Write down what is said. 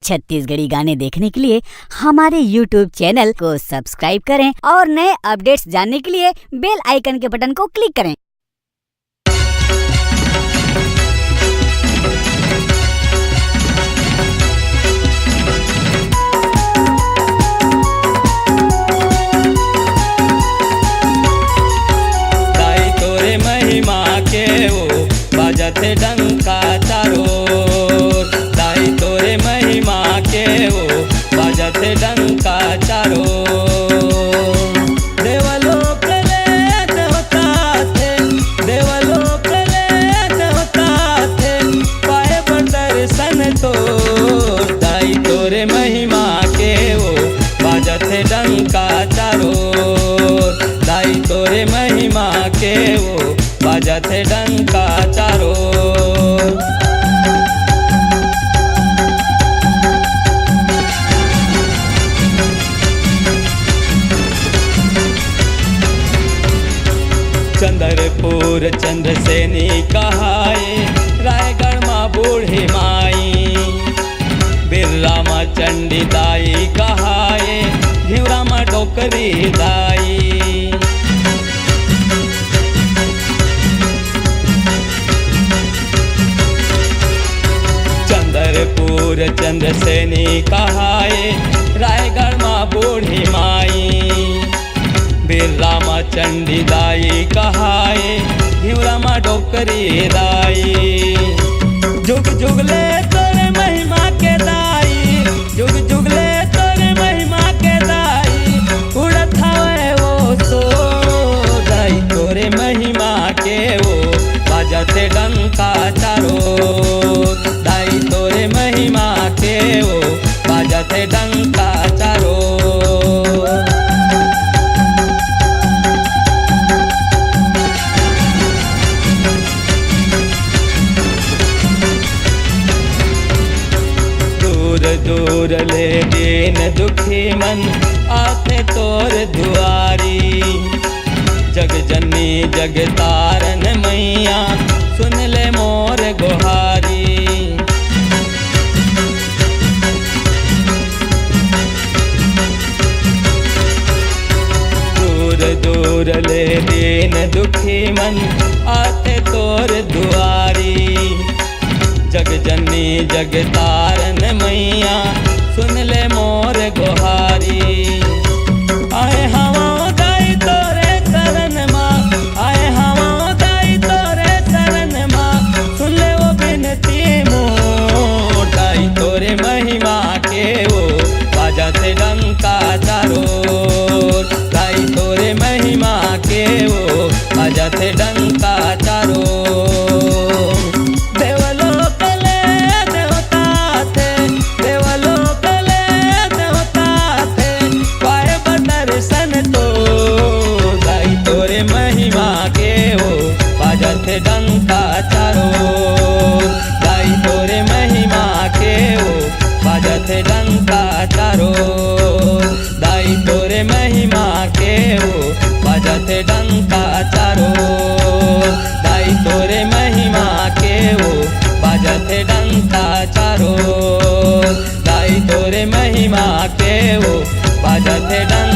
छत्तीसगढ़ी गाने देखने के लिए हमारे YouTube चैनल को सब्सक्राइब करें और नए अपडेट्स जानने के लिए बेल आइकन के बटन को क्लिक करें। दाई तोरे महिमा के वो बजते डंका चारो, दाई तोरे महिमा के वो बजते डंका चारो। देवलोक ले देवता थे, देवलोक ले देवता थे, पाए दर्शन तो दाई तोरे महिमा के वो बजते डंका चारो, दाई तोरे महिमा के वो बजते डंका चारो। चंद्रपुर चंद्रसेनी कहाए, रायगढ़ माँ बूढ़ी माई, बिरला माँ चंडी दाई कहाए, घिवरा माँ डोकरी दाई। चंद्रपुर चंद्रसेनी कहाए, रायगढ़ माँ बूढ़ी माई, बिरला माँ चंडी दाई कहाए, घिवरा माँ डोकरी दाई। जुग जुगले तोरे महिमा के दाई, जुग जुगले तोरे महिमा के दाई, उड़त हवे वो सो दाई तोरे महिमा के वो बजते डंका चारो, दाई तोरे महिमा के वो बजते डंका चारो। दूर ले दीन दुखी मन आते तोर दुआरी, जग जननी जग तारन मैया सुन ले मोर गुहारी। दूर दूर ले दीन दुखी मन आते तोर दुआरी, जग जननी जग तारन मैया सुन ले मोर गुहारी। आए हवा दाई तोरे शरण माँ, आए हवा दाई तोरे शरण माँ, सुन ले वो बिनती मोर, दाई तोरे महिमा के वो बजते डंका चारो, दाई तोरे महिमा के वो बजते डंका चारो। बजते डंका चारो, दाई तोरे महिमा के वो बजते डंका चारो, दाई तोरे महिमा के वो बजते डंका चारो, दाई तोरे महिमा के वो बजते डंका चारो, दाई तोरे महिमा के वो बजते डंका।